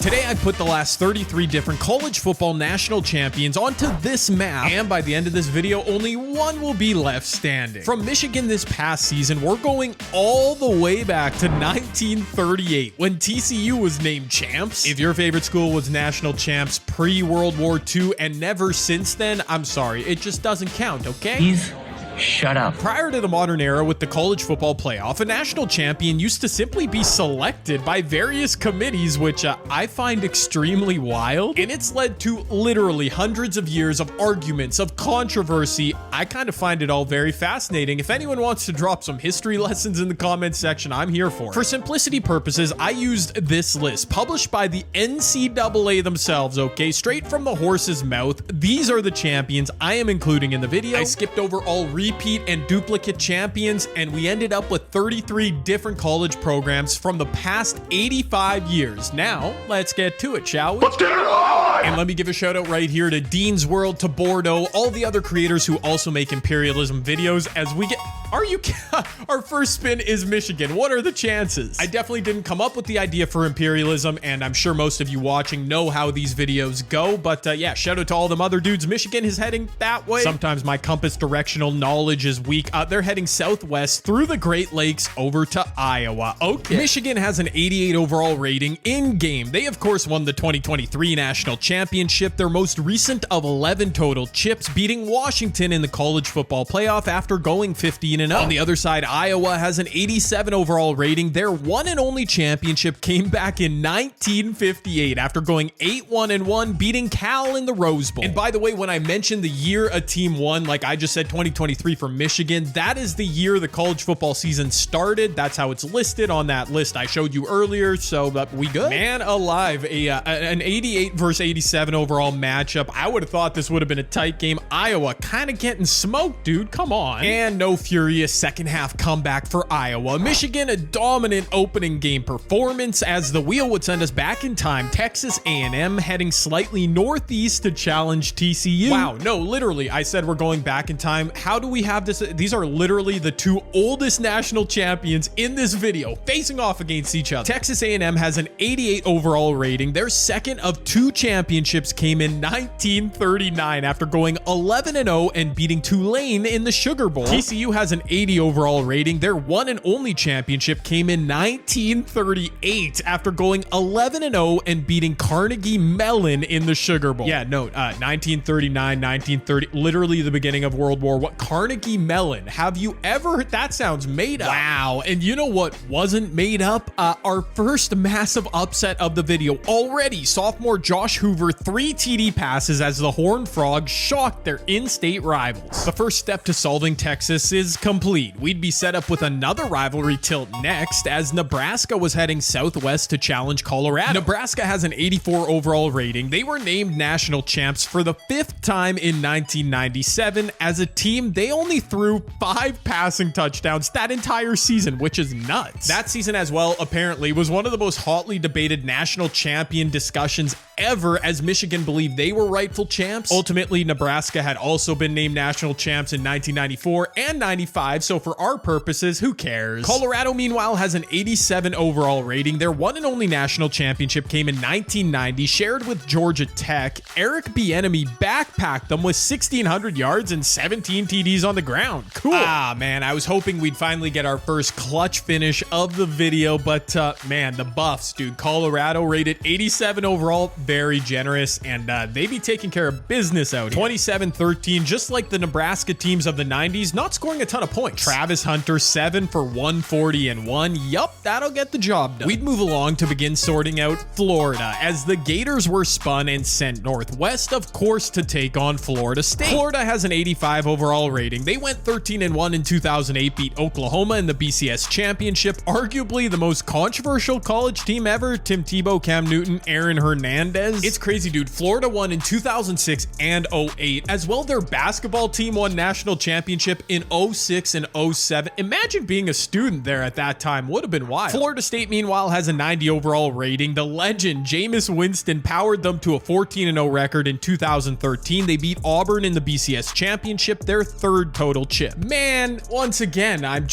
Today I put the last 33 different college football national champions onto this map, and by the end of this video, only one will be left standing. From Michigan this past season, we're going all the way back to 1938 when TCU was named champs. If your favorite school was national champs pre-World War II and never since then, I'm sorry, it just doesn't count, okay? Shut up. Prior to the modern era with the college football playoff, a national champion used to simply be selected by various committees, which I find extremely wild. And it's led to literally hundreds of years of arguments, of controversy. I kind of find it all very fascinating. If anyone wants to drop some history lessons in the comments section, I'm here for it. For simplicity purposes, I used this list published by the NCAA themselves, okay? Straight from the horse's mouth. These are the champions I am including in the video. I skipped over all repeat and duplicate champions, and we ended up with 33 different college programs from the past 85 years. Now, let's get to it, shall we? Let's get it on! And let me give a shout out right here to Dean's World, to Bordeaux, all the other creators who also make Imperialism videos as we get... Our first spin is Michigan. What are the chances? I definitely didn't come up with the idea for Imperialism, and I'm sure most of you watching know how these videos go, but yeah, shout out to all them other dudes. Michigan is heading that way. Sometimes my compass directional knowledge is weak. They're heading southwest through the Great Lakes over to Iowa. Okay. Michigan has an 88 overall rating in game. They, of course, won the 2023 national championship, their most recent of 11 total chips, beating Washington in the college football playoff after going 15-0. On the other side, Iowa has an 87 overall rating. Their one and only championship came back in 1958 after going 8-1-1, beating Cal in the Rose Bowl. And by the way, when I mentioned the year a team won, like I just said 2023 for Michigan, that is the year the college football season started. That's how it's listed on that list I showed you earlier, so we good? Man alive, an 88 versus 87 overall matchup. I would have thought this would have been a tight game. Iowa kind of getting smoked, dude. Come on. And no furious second half comeback for Iowa. Michigan, a dominant opening game performance as the wheel would send us back in time. Texas A&M heading slightly northeast to challenge TCU. Wow, no, literally, I said we're going back in time. How do we have this? These are literally the two oldest national champions in this video facing off against each other. Texas A&M has an 88 overall rating. Their second of two championships came in 1939 after going 11-0 and beating Tulane in the Sugar Bowl. TCU has an 80 overall rating. Their one and only championship came in 1938 after going 11-0 and beating Carnegie Mellon in the Sugar Bowl. Yeah, no, 1939, 1930, literally the beginning of World War I. Carnegie Mellon. Have you ever heard? That sounds made up. Wow. And you know what wasn't made up? Our first massive upset of the video already. Sophomore Josh Hoover, 3 TD passes as the Horned Frogs shocked their in-state rivals. The first step to solving Texas is complete. We'd be set up with another rivalry tilt next as Nebraska was heading southwest to challenge Colorado. Nebraska has an 84 overall rating. They were named national champs for the 5th time in 1997. As a team, they only threw 5 passing touchdowns that entire season, which is nuts. That season as well, apparently, was one of the most hotly debated national champion discussions ever, as Michigan believed they were rightful champs. Ultimately, Nebraska had also been named national champs in 1994 and 95, so for our purposes, who cares? Colorado, meanwhile, has an 87 overall rating. Their one and only national championship came in 1990, shared with Georgia Tech. Eric Bieniemy backpacked them with 1,600 yards and 17 TDs on the ground. Cool. Ah, man, I was hoping we'd finally get our first clutch finish of the video, but man, the Buffs, dude. Colorado rated 87 overall, very generous, and they be taking care of business out here. 27-13, just like the Nebraska teams of the 90s, not scoring a ton of points. Travis Hunter, 7 for 140 and 1. Yup, that'll get the job done. We'd move along to begin sorting out Florida, as the Gators were spun and sent northwest, of course, to take on Florida State. Florida has an 85 overall rating. They went 13-1 in 2008, beat Oklahoma in the BCS championship, arguably the most controversial college team ever. Tim Tebow, Cam Newton, Aaron Hernandez. It's crazy crazy, dude. Florida won in 2006 and 08. As well, their basketball team won national championship in 06 and 07. Imagine being a student there at that time. Would have been wild. Florida State, meanwhile, has a 90 overall rating. The legend, Jameis Winston, powered them to a 14-0 record in 2013. They beat Auburn in the BCS championship, their third total chip. Man, once again, I'm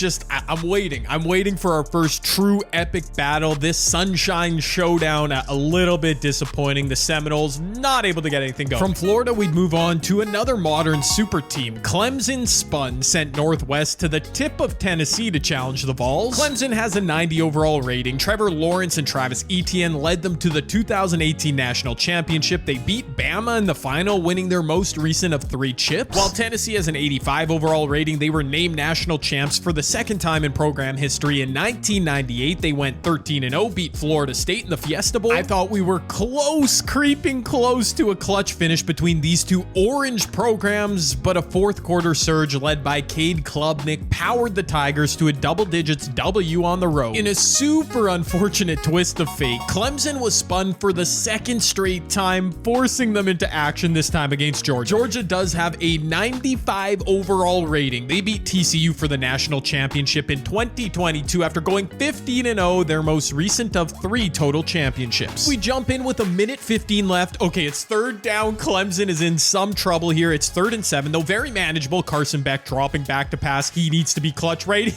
waiting. I'm waiting for our first true epic battle. This Sunshine Showdown, a little bit disappointing. The Seminoles not able to get anything going. From Florida, we'd move on to another modern super team. Clemson spun, sent Northwest to the tip of Tennessee to challenge the Vols. Clemson has a 90 overall rating. Trevor Lawrence and Travis Etienne led them to the 2018 national championship. They beat Bama in the final, winning their most recent of 3 chips. While Tennessee has an 85 overall rating, they were named national champs for the second time in program history. In 1998, they went 13-0, beat Florida State in the Fiesta Bowl. I thought we were close, creeping close to a clutch finish between these two orange programs, but a fourth quarter surge led by Cade Klubnik powered the Tigers to a double digits W on the road. In a super unfortunate twist of fate, Clemson was spun for the second straight time, forcing them into action, this time against Georgia. Georgia does have a 95 overall rating. They beat TCU for the national championship in 2022 after going 15-0, their most recent of 3 total championships. We jump in with a minute 15 left. Okay, it's third down. Clemson is in some trouble here. It's 3rd and 7, though very manageable. Carson Beck dropping back to pass. He needs to be clutch ready.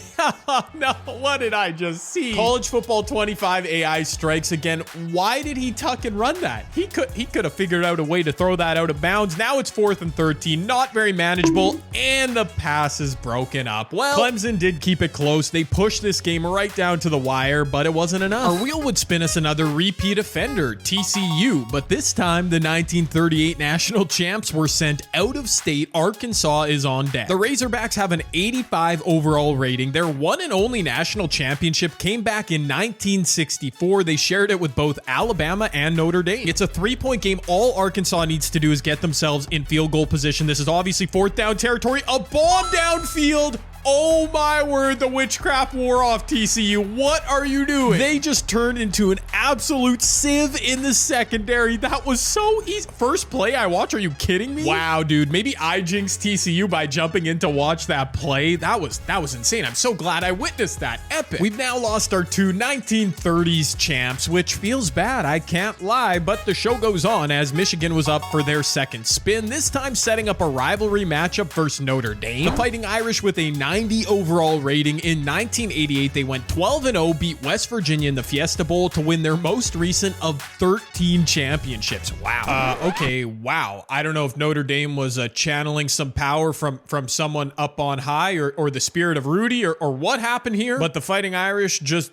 No, what did I just see? College Football 25 AI strikes again. Why did he tuck and run that? He could have figured out a way to throw that out of bounds. Now it's 4th and 13, not very manageable, and the pass is broken up. Well, Clemson did keep it close. They pushed this game right down to the wire, but it wasn't enough. Our wheel would spin us another repeat offender, TCU, but this time the 1938 national champs were sent out of state. Arkansas is on deck. The Razorbacks have an 85 overall rating. Their one and only national championship came back in 1964. They shared it with both Alabama and Notre Dame. It's a 3-point game. All Arkansas needs to do is get themselves in field goal position. This is obviously 4th down territory. A bomb downfield. Oh my word, the witchcraft wore off, TCU. What are you doing? They just turned into an absolute sieve in the secondary. That was so easy. First play I watch, are you kidding me? Wow, dude, maybe I jinxed TCU by jumping in to watch that play. That was insane. I'm so glad I witnessed that. Epic. We've now lost our 2 1930s champs, which feels bad, I can't lie, but the show goes on as Michigan was up for their second spin, this time setting up a rivalry matchup versus Notre Dame. The Fighting Irish with a 90 overall rating. In 1988, they went 12-0, beat West Virginia in the Fiesta Bowl to win their most recent of 13 championships. Wow. Okay, wow. I don't know if Notre Dame was channeling some power from someone up on high or the spirit of Rudy or what happened here, but the Fighting Irish just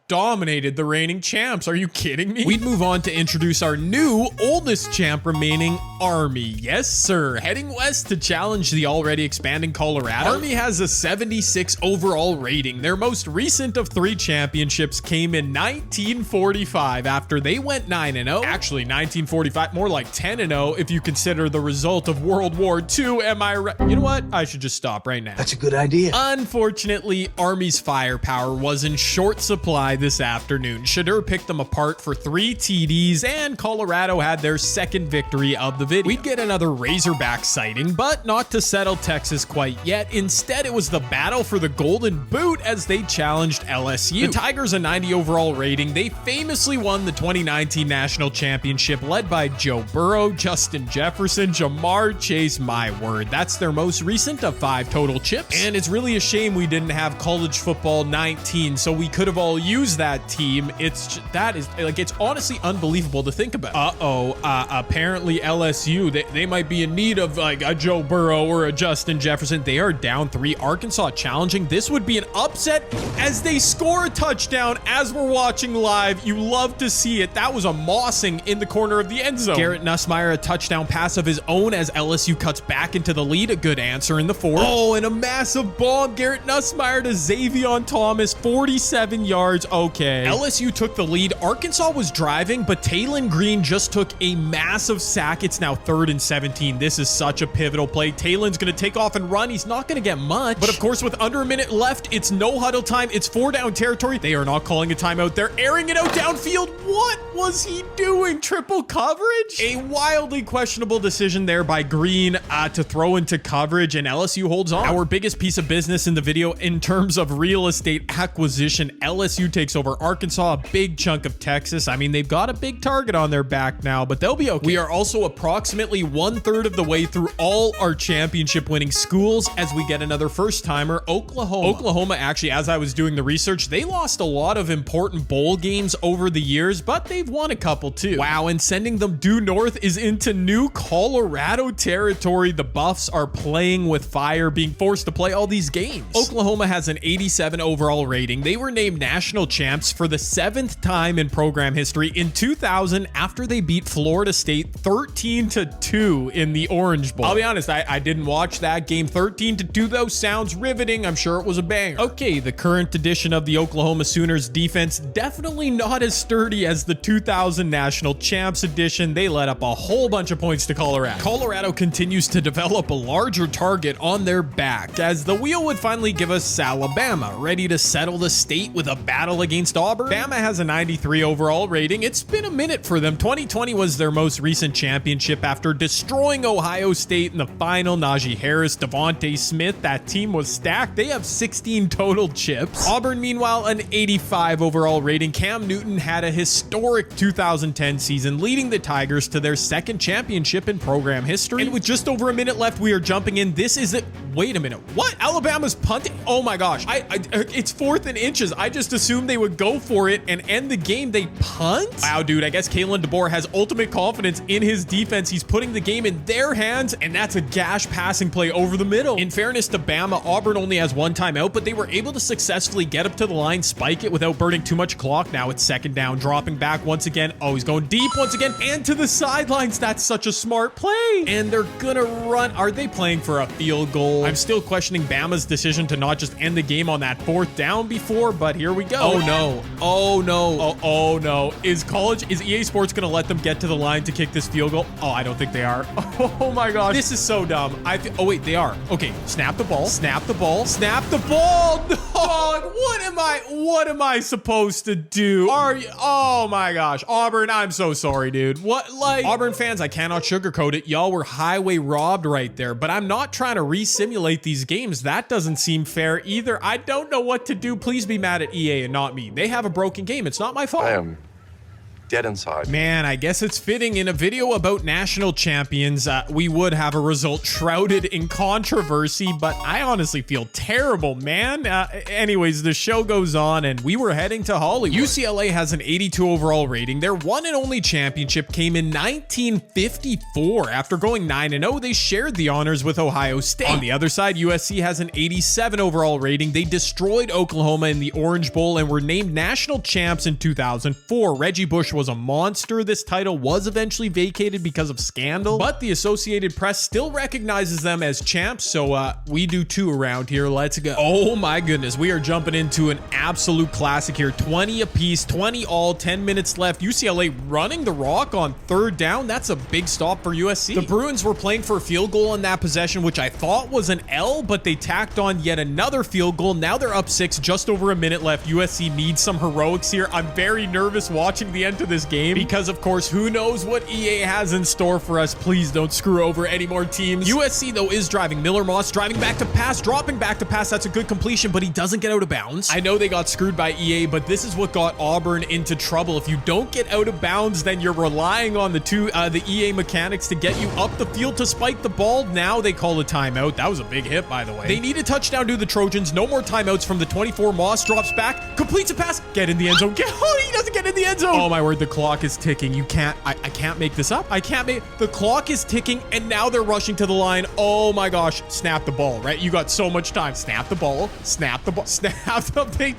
dominated the reigning champs. Are you kidding me? We'd move on to introduce our new oldest champ remaining, Army. Yes, sir. Heading west to challenge the already expanding Colorado. Army has a 76 overall rating. Their most recent of 3 championships came in 1945 after they went 9-0. Actually, 1945, more like 10-0 if you consider the result of World War II. Am I right? You know what? I should just stop right now. That's a good idea. Unfortunately, Army's firepower was in short supply this afternoon. Shadur picked them apart for 3 TDs, and Colorado had their second victory of the video. We'd get another Razorback sighting, but not to settle Texas quite yet. Instead, it was the battle for the Golden Boot as they challenged LSU. The Tigers a 90 overall rating. They famously won the 2019 national championship led by Joe Burrow, Justin Jefferson, Jamar Chase. My word, that's their most recent of 5 total chips. And it's really a shame we didn't have College Football 19, so we could have all used that team. It's honestly unbelievable to think about. Apparently LSU, they might be in need of like a Joe Burrow or a Justin Jefferson. They are down 3. Arkansas challenging. This would be an upset as they score a touchdown as we're watching live. You love to see it. That was a mossing in the corner of the end zone. Garrett Nussmeier, a touchdown pass of his own as LSU cuts back into the lead. A good answer in the 4th. Oh, and a massive bomb. Garrett Nussmeier to Xavion Thomas, 47 yards. Okay. LSU took the lead. Arkansas was driving, but Taylon Green just took a massive sack. It's now 3rd and 17. This is such a pivotal play. Taylon's going to take off and run. He's not going to get much. But of course, with under a minute left, it's no huddle time. It's 4-down territory. They are not calling a timeout. They're airing it out downfield. What was he doing? Triple coverage? A wildly questionable decision there by Green to throw into coverage, and LSU holds on. Our biggest piece of business in the video in terms of real estate acquisition, LSU takes over Arkansas, a big chunk of Texas. I mean, they've got a big target on their back now, but they'll be okay. We are also approximately 1/3 of the way through all our championship winning schools as we get another first timer, Oklahoma. Oklahoma, actually, as I was doing the research, they lost a lot of important bowl games over the years, but they've won a couple too. Wow, and sending them due north is into new Colorado territory. The Buffs are playing with fire, being forced to play all these games. Oklahoma has an 87 overall rating. They were named national champs for the 7th time in program history in 2000 after they beat Florida State 13-2 in the Orange Bowl. I'll be honest, I didn't watch that game. 13-2 though sounds riveting. I'm sure it was a banger. Okay, the current edition of the Oklahoma Sooners defense definitely not as sturdy as the 2000 national champs edition. They let up a whole bunch of points to Colorado. Colorado continues to develop a larger target on their back as the wheel would finally give us Alabama, ready to settle the state with a battle against Auburn. Bama has a 93 overall rating. It's been a minute for them. 2020 was their most recent championship after destroying Ohio State in the final. Najee Harris, Devontae Smith, that team was stacked. They have 16 total chips. Auburn, meanwhile, an 85 overall rating. Cam Newton had a historic 2010 season, leading the Tigers to their 2nd championship in program history. And with just over a minute left, we are jumping in. This is it. Wait a minute. What? Alabama's punting? Oh my gosh. It's 4th and inches. I just assumed they would go for it and end the game. They punt? Wow, dude. I guess Kalen DeBoer has ultimate confidence in his defense. He's putting the game in their hands, and that's a gash passing play over the middle. In fairness to Bama, Auburn only has 1 timeout, but they were able to successfully get up to the line, spike it without burning too much clock. Now it's 2nd down, dropping back once again. Oh, he's going deep once again and to the sidelines. That's such a smart play. And they're gonna run. Are they playing for a field goal? I'm still questioning Bama's decision to not just end the game on that 4th down before, but here we go. Oh no. Oh no. Oh no. Is EA Sports gonna let them get to the line to kick this field goal? Oh, I don't think they are. Oh my gosh. This is so dumb. Oh wait, they are. Okay, snap the ball. Snap the ball. Snap the ball. No, what am I supposed to do? Oh my gosh. Auburn, I'm so sorry, dude. Auburn fans, I cannot sugarcoat it. Y'all were highway robbed right there, but I'm not trying to re-simulate these games. That doesn't seem fair either. I don't know what to do. Please be mad at EA and not me. They have a broken game. It's not my fault. I am dead inside. Man, I guess it's fitting in a video about national champions, we would have a result shrouded in controversy, but I honestly feel terrible, man. Anyways, the show goes on and we were heading to Hollywood. UCLA has an 82 overall rating. Their one and only championship came in 1954. After going 9-0, they shared the honors with Ohio State. On the other side, USC has an 87 overall rating. They destroyed Oklahoma in the Orange Bowl and were named national champs in 2004. Reggie Bush was a monster. This title was eventually vacated because of scandal, but the Associated Press still recognizes them as champs, so we do too around here. Let's go. Oh my goodness, we are jumping into an absolute classic here. 20 apiece, 20 all, 10 minutes left. UCLA running the rock on 3rd down. That's a big stop for USC. The Bruins were playing for a field goal in that possession, which I thought was an L, but they tacked on yet another field goal. Now they're up 6, just over a minute left. USC needs some heroics here. I'm very nervous watching the end to this game because, of course, who knows what EA has in store for us. Please don't screw over any more teams. USC, though, is driving. Miller Moss driving back to pass, dropping back to pass. That's a good completion, but he doesn't get out of bounds. I know they got screwed by EA, but this is what got Auburn into trouble. If you don't get out of bounds, then you're relying on the EA mechanics to get you up the field to spike the ball. Now they call a timeout. That was a big hit, by the way. They need a touchdown to the Trojans. No more timeouts from the 24. Moss drops back, completes a pass, get in the end zone. Oh, he doesn't get in the end zone. Oh my word, the clock is ticking. I can't make this up. The clock is ticking and now they're rushing to the line. Oh my gosh. Snap the ball, right? You got so much time. Snap the ball. Snap the ball. Snap the big.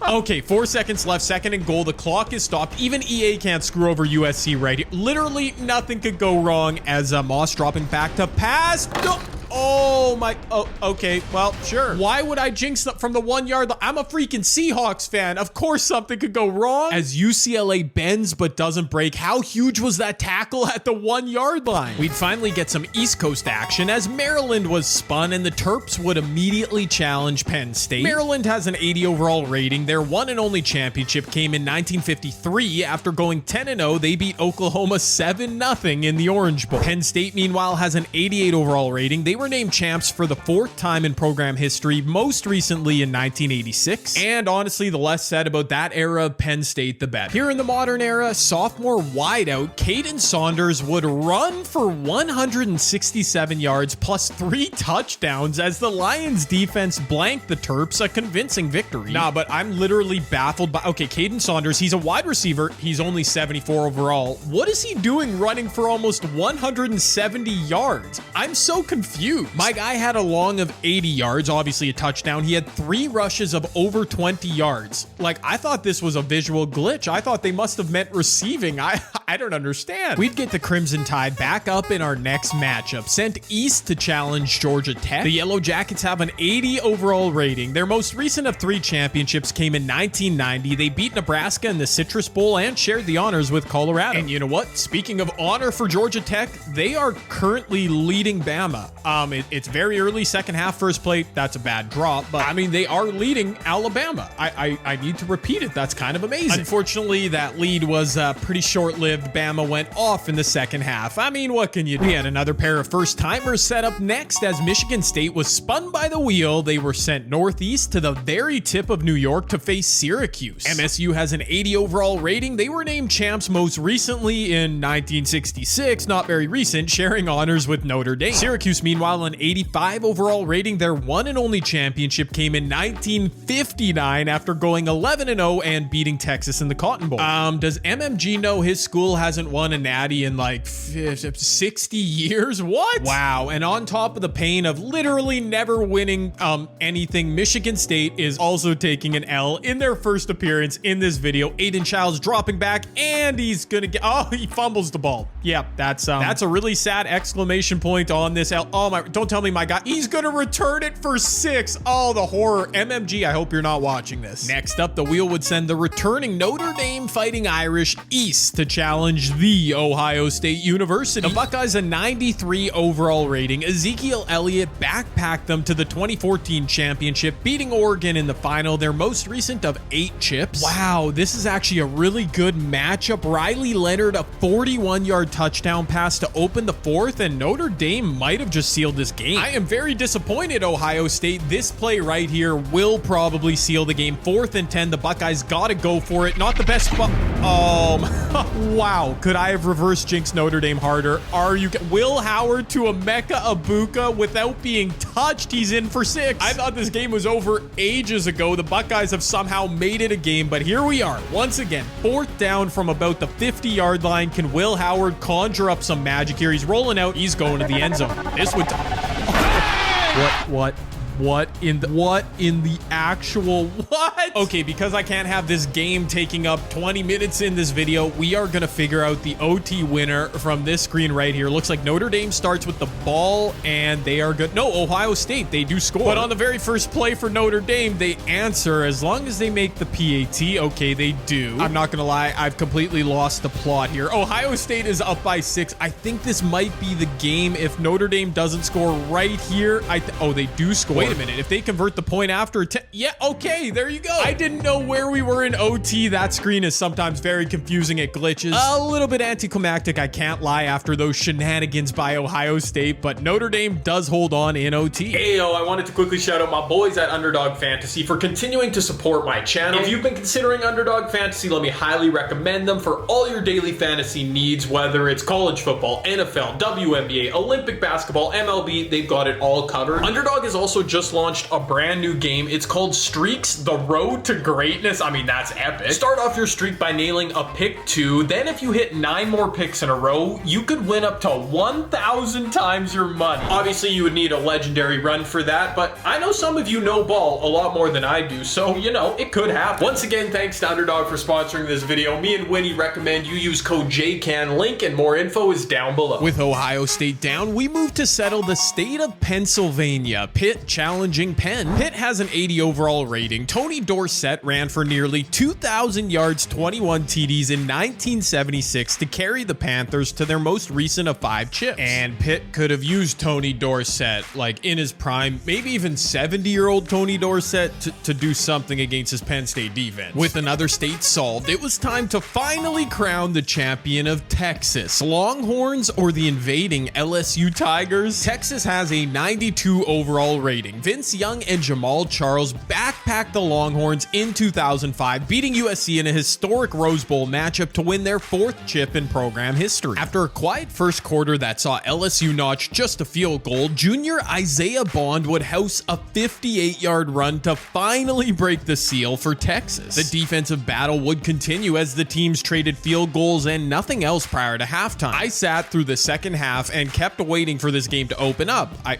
Okay, 4 seconds left. 2nd and goal. The clock is stopped. Even EA can't screw over USC right here. Literally nothing could go wrong as Moss dropping back to pass. No. Oh my, oh, okay, well, sure. Why would I jinx them from the 1 yard line? I'm a freaking Seahawks fan. Of course something could go wrong. As UCLA bends but doesn't break, how huge was that tackle at the 1 yard line? We'd finally get some East Coast action as Maryland was spun and the Terps would immediately challenge Penn State. Maryland has an 80 overall rating. Their one and only championship came in 1953. After going 10-0, they beat Oklahoma 7-0 in the Orange Bowl. Penn State, meanwhile, has an 88 overall rating. They were named champs for the 4th time in program history, most recently in 1986. And honestly, the less said about that era of Penn State, the better. Here in the modern era, sophomore wideout Caden Saunders would run for 167 yards plus 3 touchdowns as the Lions defense blanked the Terps, a convincing victory. Nah, but I'm literally baffled by, okay, Caden Saunders, he's a wide receiver. He's only 74 overall. What is he doing running for almost 170 yards? I'm so confused. My guy had a long of 80 yards, obviously a touchdown. He had 3 rushes of over 20 yards. Like, I thought this was a visual glitch. I thought they must have meant receiving. I don't understand. We'd get the Crimson Tide back up in our next matchup, sent east to challenge Georgia Tech. The Yellow Jackets have an 80 overall rating. Their most recent of 3 championships came in 1990. They beat Nebraska in the Citrus Bowl and shared the honors with Colorado. And you know what? Speaking of honor for Georgia Tech, they are currently leading Bama. It's very early, second half, first play. That's a bad drop, but I mean, they are leading Alabama. I need to repeat it. That's kind of amazing. Unfortunately, that lead was pretty short-lived. Bama went off in the second half. I mean, what can you do? We had another pair of first-timers set up next as Michigan State was spun by the wheel. They were sent northeast to the very tip of New York to face Syracuse. MSU has an 80 overall rating. They were named champs most recently in 1966, not very recent, sharing honors with Notre Dame. Syracuse, meanwhile, an 85 overall rating. Their one and only championship came in 1959 after going 11-0 and beating Texas in the Cotton Bowl. Does MMG know his school hasn't won a natty in like 60 years? What? Wow. And on top of the pain of literally never winning anything, Michigan State is also taking an L in their first appearance in this video. Aiden Childs dropping back and he's gonna get, oh, he fumbles the ball. Yeah, that's a really sad exclamation point on this L. Oh my, don't tell me my guy, he's gonna return it for 6. Oh, the horror. MMG, I hope you're not watching this. Next up, the wheel would send the returning Notre Dame Fighting Irish east to challenge the Ohio State University. The Buckeyes a 93 overall rating. Ezekiel Elliott backpacked them to the 2014 championship, beating Oregon in the final, their most recent of 8 chips. Wow, this is actually a really good matchup. Riley Leonard, a 41-yard touchdown pass to open the 4th, and Notre Dame might have just sealed this game. I am very disappointed, Ohio State. This play right here will probably seal the game. 4th and 10, the Buckeyes gotta go for it. Not the best spot. Wow, could I have reverse jinxed Notre Dame harder? Are you Will Howard to Emeka Ibuka without being touched? He's in for 6. I thought this game was over ages ago. The Buckeyes have somehow made it a game, but here we are once again. 4th down from about the 50-yard line. Can Will Howard conjure up some magic here? He's rolling out. He's going to the end zone. This would What in the actual what? Okay, because I can't have this game taking up 20 minutes in this video, we are gonna figure out the OT winner from this screen right here. Looks like Notre Dame starts with the ball and they are good. No, Ohio State, they do score. But on the very first play for Notre Dame, they answer as long as they make the PAT. Okay, they do. I'm not gonna lie, I've completely lost the plot here. Ohio State is up by 6. I think this might be the game if Notre Dame doesn't score right here. Oh, they do score. Wait a minute, if they convert the point after 10, yeah, okay, there you go. I didn't know where we were in OT. That screen is sometimes very confusing. It glitches. A little bit anticlimactic, I can't lie, after those shenanigans by Ohio State, but Notre Dame does hold on in OT. Heyo, I wanted to quickly shout out my boys at Underdog Fantasy for continuing to support my channel. If you've been considering Underdog Fantasy, let me highly recommend them for all your daily fantasy needs, whether it's college football, NFL, WNBA, Olympic basketball, MLB, they've got it all covered. Underdog is also just launched a brand new game. It's called Streaks, The Road to Greatness. I mean, that's epic. Start off your streak by nailing a pick 2. Then if you hit 9 more picks in a row, you could win up to 1,000 times your money. Obviously, you would need a legendary run for that, but I know some of you know ball a lot more than I do, so, you know, it could happen. Once again, thanks to Underdog for sponsoring this video. Me and Winnie recommend you use code JCAN. Link and more info is down below. With Ohio State down, we move to settle the state of Pennsylvania. Pitt challenging Penn. Pitt has an 80 overall rating. Tony Dorsett ran for nearly 2,000 yards, 21 TDs in 1976 to carry the Panthers to their most recent of 5 chips. And Pitt could have used Tony Dorsett, like in his prime, maybe even 70-year-old Tony Dorsett to do something against his Penn State defense. With another state solved, it was time to finally crown the champion of Texas. Longhorns or the invading LSU Tigers? Texas has a 92 overall rating. Vince Young and Jamal Charles backpacked the Longhorns in 2005, beating USC in a historic Rose Bowl matchup to win their 4th chip in program history. After a quiet first quarter that saw LSU notch just a field goal, junior Isaiah Bond would house a 58-yard run to finally break the seal for Texas. The defensive battle would continue as the teams traded field goals and nothing else prior to halftime. I sat through the second half and kept waiting for this game to open up. I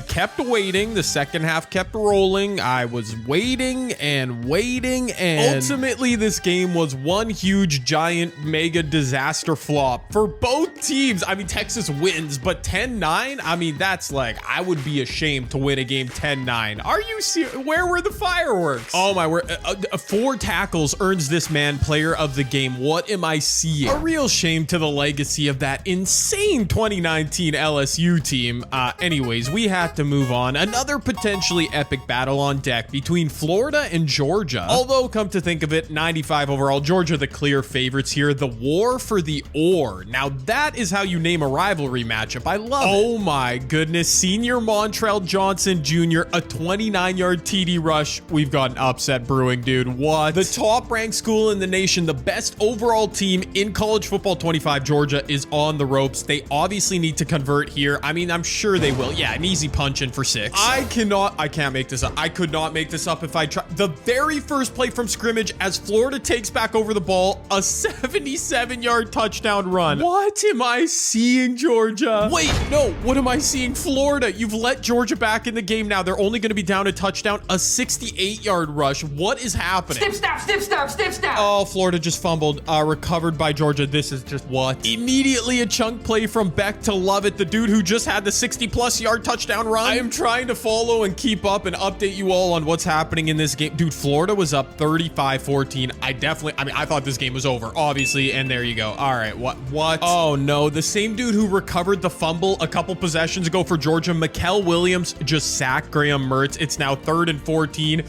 kept waiting. The second half kept rolling. I was waiting and waiting, and ultimately this game was one huge giant mega disaster flop for both teams. I mean, Texas wins, but 10-9, I mean, that's like, I would be ashamed to win a game 10-9. Are you serious? Where were the fireworks? Oh my word. 4 tackles earns this man player of the game. What am I seeing? A real shame to the legacy of that insane 2019 LSU team. Anyways, we have to move on. Another potentially epic battle on deck between Florida and Georgia. Although, come to think of it, 95 overall, Georgia the clear favorites here. The war for the ore. Now that is how you name a rivalry matchup. I love it. Oh my goodness. Senior Montrell Johnson Jr., a 29-yard TD rush. We've got an upset brewing, dude. What? The top-ranked school in the nation, the best overall team in college football 25, Georgia, is on the ropes. They obviously need to convert here. I mean, I'm sure they will. Yeah, an easy punch in for 6. I can't make this up. I could not make this up if I tried. The very first play from scrimmage as Florida takes back over the ball, a 77-yard touchdown run. What am I seeing, Georgia? Wait, no, what am I seeing? Florida, you've let Georgia back in the game now. They're only going to be down a touchdown, a 68-yard rush. What is happening? Snip, snap, snip, snap, snip, snap. Oh, Florida just fumbled. Recovered by Georgia. This is just what? Immediately a chunk play from Beck to Lovett, the dude who just had the 60-plus yard touchdown run. I am trying to follow and keep up and update you all on what's happening in this game. Dude, Florida was up 35-14. I thought this game was over, obviously, and there you go. All right, what? Oh, no. The same dude who recovered the fumble a couple possessions ago for Georgia, Mikael Williams, just sacked Graham Mertz. It's now 3rd and 14.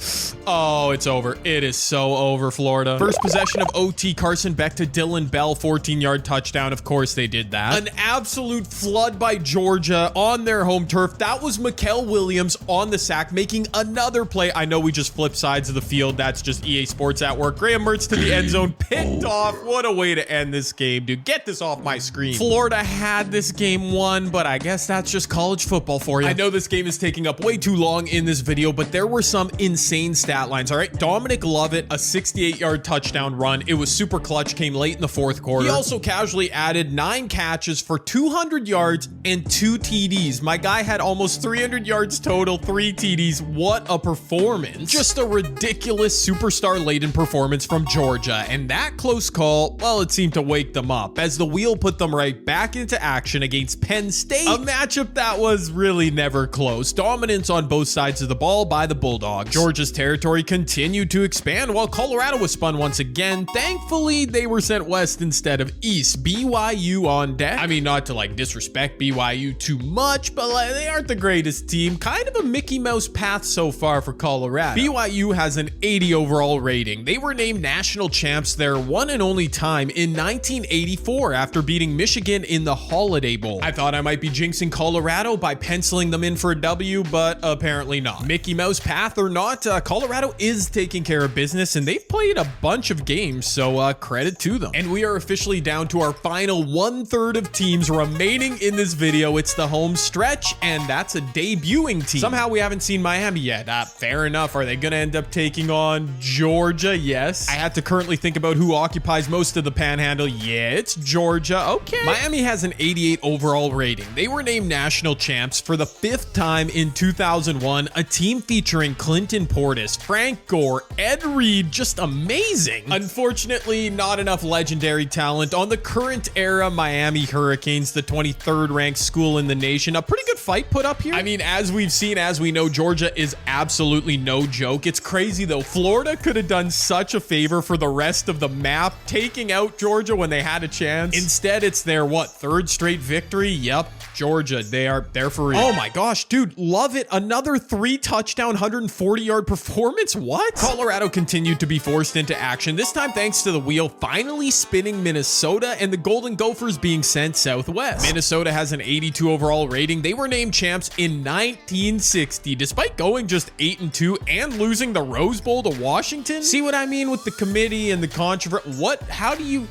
Oh, it's over. It is so over, Florida. First possession of OT, Carson Beck to Dylan Bell, 14-yard touchdown. Of course they did that. An absolute flood by Georgia on their home turf. That was Mikael Williams on the sack, making another play. I know we just flipped sides of the field. That's just EA Sports at work. Graham Mertz to the end zone, picked off. What a way to end this game, dude. Get this off my screen. Florida had this game won, but I guess that's just college football for you. I know this game is taking up way too long in this video, but there were some insane stat lines, all right? Dominic Lovett, a 68-yard touchdown run. It was super clutch, came late in the 4th quarter. He also casually added 9 catches for 200 yards and 2 TDs. My guy had almost 300 yards total, 3 TDs. What a performance. Just a ridiculous superstar-laden performance from Georgia. And that close call, well, it seemed to wake them up as the wheel put them right back into action against Penn State. A matchup that was really never close. Dominance on both sides of the ball by the Bulldogs. Georgia's territory continued to expand while Colorado was spun once again. Thankfully, they were sent west instead of east. BYU on deck. I mean, not to like disrespect BYU too much, but like, they aren't the greatest team. Kind of a Mickey Mouse path so far for Colorado. BYU has an 80 overall rating. They were named national champs their one and only time in 1984 after beating Michigan in the Holiday Bowl. I thought I might be jinxing Colorado by penciling them in for a W, but apparently not. Mickey Mouse path or not, Colorado is taking care of business and they've played a bunch of games, so credit to them. And we are officially down to our final 1/3 of teams remaining in this video. It's the home stretch, and that's a debuting team. Somehow we haven't seen Miami yet. Fair enough. Are they going to end up taking on Georgia? Yes. I had to currently think about who occupies most of the panhandle. Yeah, it's Georgia. Okay. Miami has an 88 overall rating. They were named national champs for the 5th time in 2001, a team featuring Clinton Portis, Frank Gore, Ed Reed, just amazing. Unfortunately, not enough legendary talent on the current era Miami Hurricanes, the 23rd ranked school in the nation. A pretty good fight put up here. I mean, as we've seen, as we know, Georgia is absolutely no joke. It's crazy though. Florida could have done such a favor for the rest of the map, taking out Georgia when they had a chance. Instead, it's their, what, 3rd straight victory? Yep. Georgia, they're for real. Oh my gosh, dude, love it. Another 3-touchdown, 140-yard performance. What? Colorado continued to be forced into action, this time thanks to the wheel finally spinning Minnesota and the Golden Gophers being sent southwest. Minnesota has an 82 overall rating. They were named champs in 1960, despite going just 8-2 and losing the Rose Bowl to Washington. See what I mean with the committee and the controversy? What? How do you...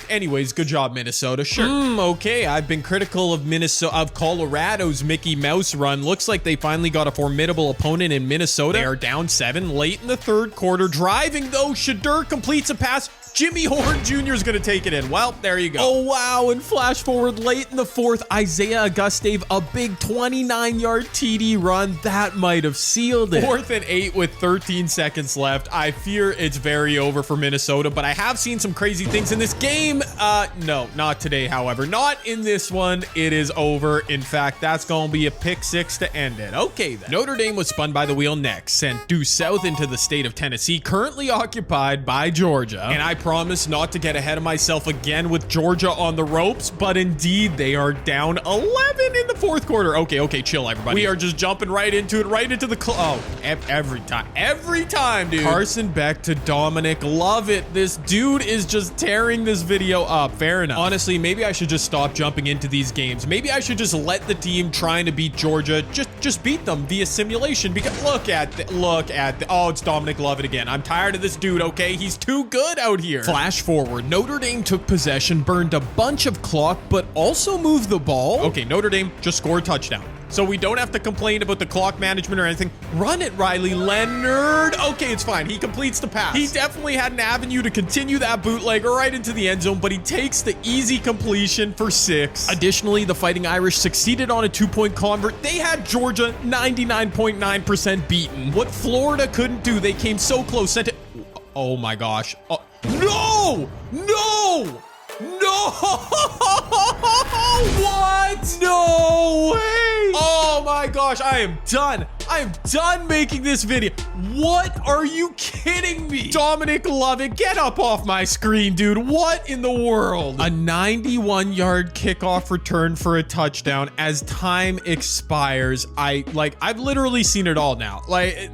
anyways, good job, Minnesota. Sure. Okay, I've been critical of Colorado's Mickey Mouse run. Looks like they finally got a formidable opponent in Minnesota. They are down 7 late in the 3rd quarter. Driving, though, Shadur completes a pass. Jimmy Horn Jr. is going to take it in. Well, there you go. Oh, wow. And flash forward late in the 4th, Isaiah Augustave, a big 29-yard TD run. That might have sealed it. 4th and 8 with 13 seconds left. I fear it's very over for Minnesota, but I have seen some crazy things in this game. No, not today, however. Not in this one. It is over. In fact, that's going to be a pick 6 to end it. Okay, then. Notre Dame was spun by the wheel next, sent due south into the state of Tennessee, currently occupied by Georgia. And I promise not to get ahead of myself again with Georgia on the ropes, but indeed they are down 11 in the 4th quarter. Okay, chill, everybody. We are just jumping right into it, right into the every time, dude. Carson Beck to Dominic, love it. This dude is just tearing this video up. Fair enough. Honestly, maybe I should just stop jumping into these games. Maybe I should just let the team trying to beat Georgia just beat them via simulation, because look at oh, it's Dominic Lovett again. I'm tired of this dude. Okay, he's too good out here. Flash forward, Notre Dame took possession, burned a bunch of clock, but also moved the ball. Okay, Notre Dame just scored a touchdown, so we don't have to complain about the clock management or anything. Run it, Riley Leonard. Okay, it's fine. He completes the pass. He definitely had an avenue to continue that bootlegger right into the end zone, but he takes the easy completion for 6. Additionally, the Fighting Irish succeeded on a 2-point convert. They had Georgia 99.9% beaten. What Florida couldn't do, they came so close. Sent it. Oh my gosh. Oh. No! What? No way! Oh my gosh, I am done. I am done making this video. What? Are you kidding me? Dominic Lovett, get up off my screen, dude. What in the world? A 91-yard kickoff return for a touchdown as time expires. I've literally seen it all now. I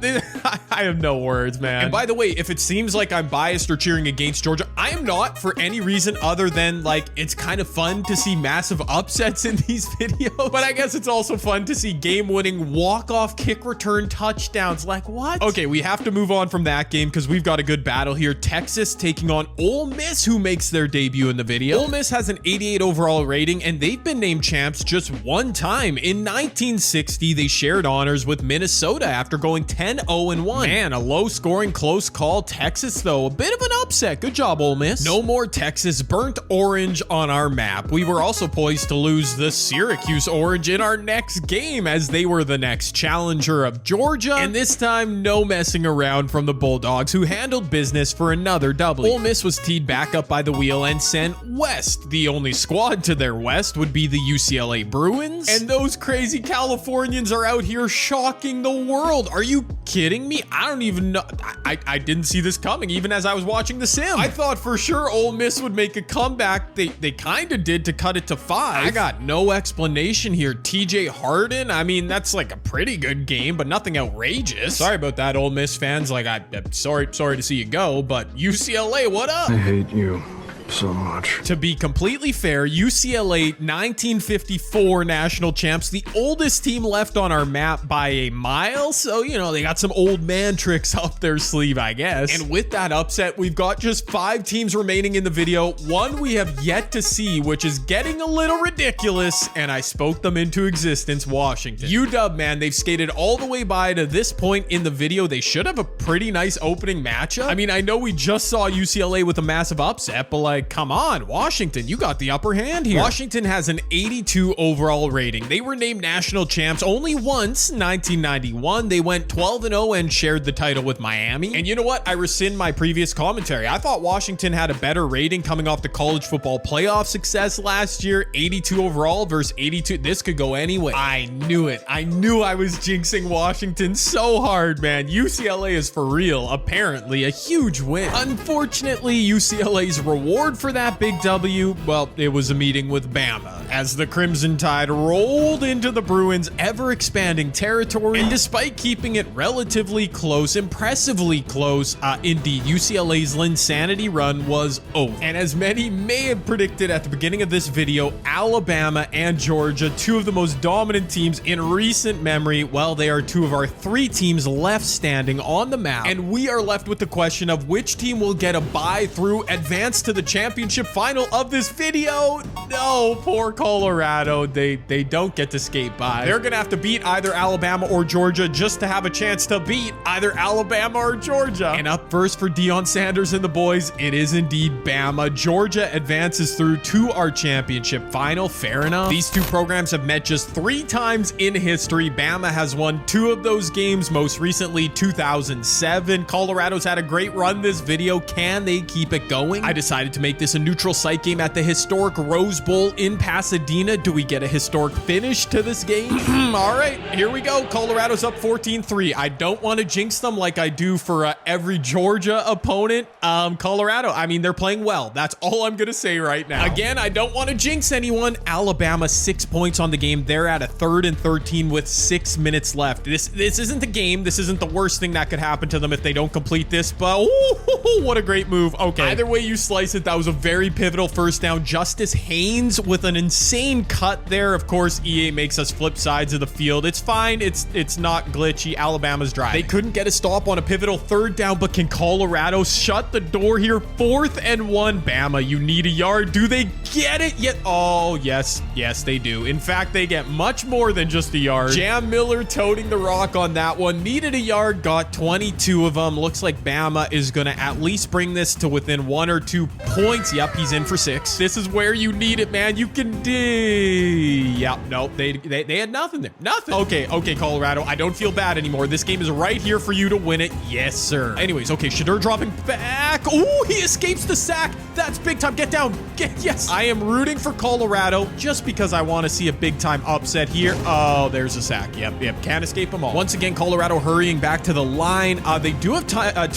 have no words, man. And by the way, if it seems like I'm biased or cheering against Georgia, I am not for any reason other than, it's kind of fun to see massive upsets in these videos. But I guess it's also fun to see game-winning walk-off kick return touchdowns. What? Okay, we have to move on from that game because we've got a good battle here. Texas taking on Ole Miss, who makes their debut in the video. Ole Miss has an 88 overall rating, and they've been named champs just one time. In 1960, they shared honors with Minnesota after going 10-0-1. Man, a low-scoring, close call. Texas, though, a bit of an upset. Good job, Ole Miss. No more Texas burnt orange on our map. We were also poised to lose the Syracuse orange in our next game, as they were the next challenger of Georgia, and this time no messing around from the Bulldogs, who handled business for another W. Ole Miss was teed back up by the wheel and sent west. The only squad to their west would be the UCLA Bruins, and those crazy Californians are out here shocking the world. Are you kidding me? I don't even know. I didn't see this coming even as I was watching the sim. I thought for sure Ole Miss would make a comeback. They kind of did to cut it to 5. I got no explanation here. TJ Harden, I mean, that's like a pretty good game, but nothing outrageous. Sorry about that, Ole Miss fans. Like, I'm sorry to see you go, but UCLA, what up? I hate you so much. To be completely fair, UCLA 1954 national champs, the oldest team left on our map by a mile. So, you know, they got some old man tricks up their sleeve, I guess. And with that upset, we've got just 5 teams remaining in the video. One we have yet to see, which is getting a little ridiculous, and I spoke them into existence, Washington. UW, man, they've skated all the way by to this point in the video. They should have a pretty nice opening matchup. I mean, I know we just saw UCLA with a massive upset, but like, come on, Washington, you got the upper hand here. Washington has an 82 overall rating. They were named national champs only once, 1991. They went 12-0 and shared the title with Miami. And you know what? I rescind my previous commentary. I thought Washington had a better rating coming off the college football playoff success last year. 82 overall versus 82. This could go anyway. I knew it. I knew I was jinxing Washington so hard, man. UCLA is for real. Apparently, a huge win. Unfortunately, UCLA's reward for that big W, well, it was a meeting with Bama as the Crimson Tide rolled into the Bruins' ever-expanding territory. And despite keeping it relatively close, impressively close, indeed, UCLA's Linsanity run was over. And as many may have predicted at the beginning of this video, Alabama and Georgia, 2 of the most dominant teams in recent memory, well, they are 2 of our 3 teams left standing on the map. And we are left with the question of which team will get a bye through, advance to the championship final of this video. No, poor Colorado. They don't get to skate by. They're gonna have to beat either Alabama or Georgia just to have a chance to beat either Alabama or Georgia. And up first for Deion Sanders and the boys, it is indeed Bama. Georgia advances through to our championship final. Fair enough. These 2 programs have met just 3 times in history. Bama has won 2 of those games, most recently 2007. Colorado's had a great run this video. Can they keep it going? I decided to make this a neutral site game at the historic Rose Bowl in Pasadena. Do we get a historic finish to this game? All right, here we go. Colorado's up 14-3. I don't want to jinx them like I do for every Georgia opponent. Colorado, I mean, they're playing well. That's all I'm going to say right now. Again, I don't want to jinx anyone. Alabama, 6 points on the game. They're at a 3rd and 13 with 6 minutes left. This isn't the game. This isn't the worst thing that could happen to them if they don't complete this, but ooh, what a great move. Okay, either way you slice it, that was a very pivotal first down. Justice Haynes with an insane cut there. Of course, EA makes us flip sides of the field. It's fine. It's not glitchy. Alabama's driving. They couldn't get a stop on a pivotal 3rd down, but can Colorado shut the door here? 4th and 1. Bama, you need a yard. Do they get it yet? Oh, yes, they do. In fact, they get much more than just a yard. Jam Miller toting the rock on that one. Needed a yard, got 22 of them. Looks like Bama is going to at least bring this to within 1 or 2 points. Yep, he's in for 6. This is where you need it, man. You can Yep, nope, they had nothing there. Nothing. Okay, Colorado, I don't feel bad anymore. This game is right here for you to win it. Yes, sir. Anyways, okay, Shedeur dropping back. Oh, he escapes the sack. That's big time. Get down. Yes. I am rooting for Colorado just because I want to see a big time upset here. Oh, there's a sack. Yep. Can't escape them all. Once again, Colorado hurrying back to the line. They do have 2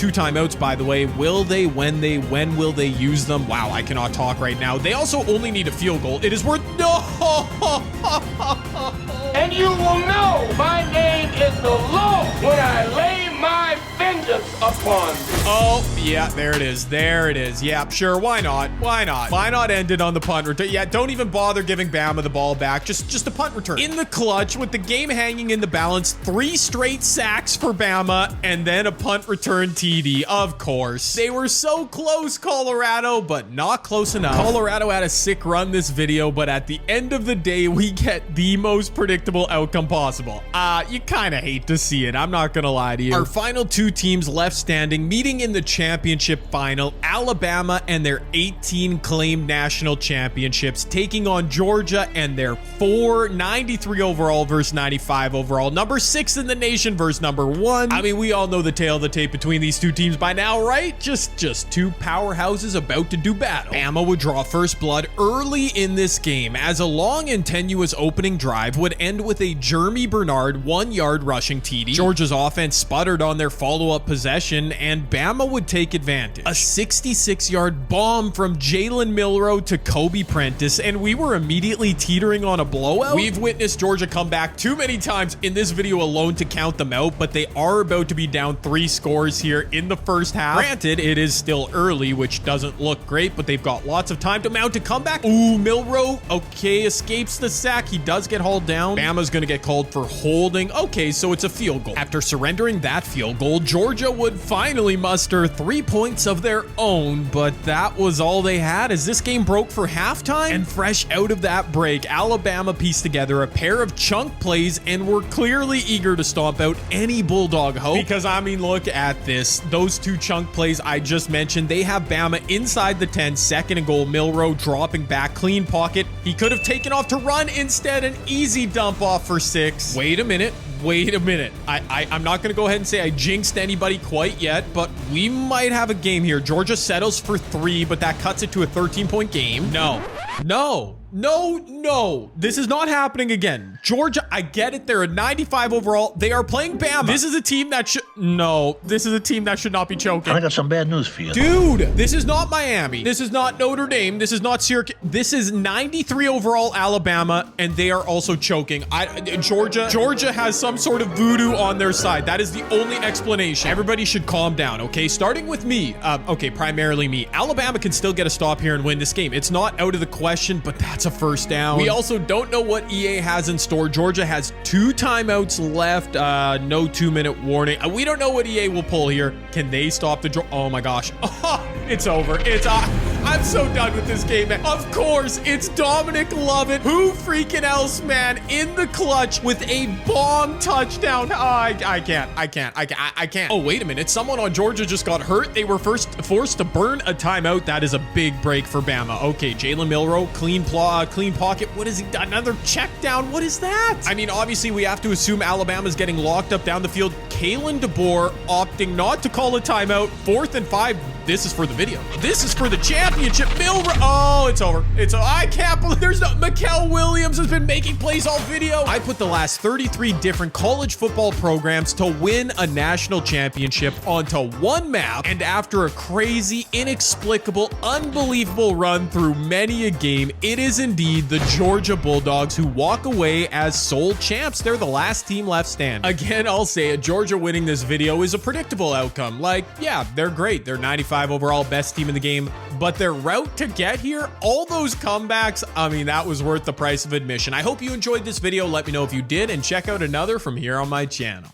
timeouts, by the way. Will they? When will they use them? Wow, I cannot talk right now. They also only need a field goal. It is worth no. And you will know my name is the Lord when I lay my vengeance upon you. Oh, yeah, there it is. Yeah, sure, why not? Why not end it on the punt return? Yeah, don't even bother giving Bama the ball back. Just a punt return. In the clutch, with the game hanging in the balance, 3 straight sacks for Bama, and then a punt return TD, of course. They were so close, Colorado, but not close enough. Colorado had a sick run this video, but at the end of the day, we get the most predictable outcome possible. You kind of hate to see it. I'm not gonna lie to you. Our final 2 teams teams left standing meeting in the championship final. Alabama and their 18 claimed national championships taking on Georgia and their 93 overall versus 95 overall. Number 6 in the nation versus number 1. I mean, we all know the tale of the tape between these two teams by now, right? Just two powerhouses about to do battle. Bama would draw first blood early in this game as a long and tenuous opening drive would end with a Jeremy Bernard 1-yard rushing TD. Georgia's offense sputtered on their follow-up possession and Bama would take advantage. A 66-yard bomb from Jalen Milroe to Kobe Prentice and we were immediately teetering on a blowout. We've witnessed Georgia come back too many times in this video alone to count them out, but they are about to be down 3 scores here in the first half. Granted, it is still early, which doesn't look great, but they've got lots of time to mount a comeback. Ooh, Milroe, okay, escapes the sack. He does get hauled down. Bama's gonna get called for holding. Okay, so it's a field goal. After surrendering that field goal, Georgia would finally muster 3 points of their own, but that was all they had as this game broke for halftime. And fresh out of that break, Alabama pieced together a pair of chunk plays and were clearly eager to stomp out any Bulldog hope. Because, I mean, look at this. Those 2 chunk plays I just mentioned, they have Bama inside the 10, second and goal. Milroe dropping back, clean pocket. He could have taken off to run. Instead, an easy dump off for 6. Wait a minute. I'm not going to go ahead and say I jinxed anybody quite yet, but we might have a game here. Georgia settles for 3, but that cuts it to a 13-point game. No. This is not happening again. Georgia, I get it. They're a 95 overall. They are playing Bama. This is a team that should not be choking. I got some bad news for you. Dude, this is not Miami. This is not Notre Dame. This is not Syracuse. This is 93 overall Alabama, and they are also choking. Georgia has some sort of voodoo on their side. That is the only explanation. Everybody should calm down, okay? Starting with me. Primarily me. Alabama can still get a stop here and win this game. It's not out of the question, but that's a first down. We also don't know what EA has in store. Georgia has 2 timeouts left. No 2-minute warning. We don't know what EA will pull here. Can they stop the draw? Oh my gosh. It's over. I'm so done with this game, man. Of course, it's Dominic Lovett. Who freaking else, man? In the clutch with a bomb touchdown. I can't. Oh, wait a minute. Someone on Georgia just got hurt. They were forced to burn a timeout. That is a big break for Bama. Okay, Jalen Milroe, clean pocket. What is he done? Another check down. What is that? I mean, obviously, we have to assume Alabama's getting locked up down the field. Kalen DeBoer opting not to call a timeout. 4th and 5. This is for the video. This is for the championship. Milroe. Oh, it's over. I can't believe there's no. Mikel Williams has been making plays all video. I put the last 33 different college football programs to win a national championship onto one map. And after a crazy, inexplicable, unbelievable run through many a game, it is indeed the Georgia Bulldogs who walk away as sole champs. They're the last team left standing. Again, I'll say it. Georgia winning this video is a predictable outcome. Like, yeah, they're great. They're 95 overall, best team in the game, but their route to get here, all those comebacks, I mean, that was worth the price of admission. I hope you enjoyed this video. Let me know if you did, and check out another from here on my channel.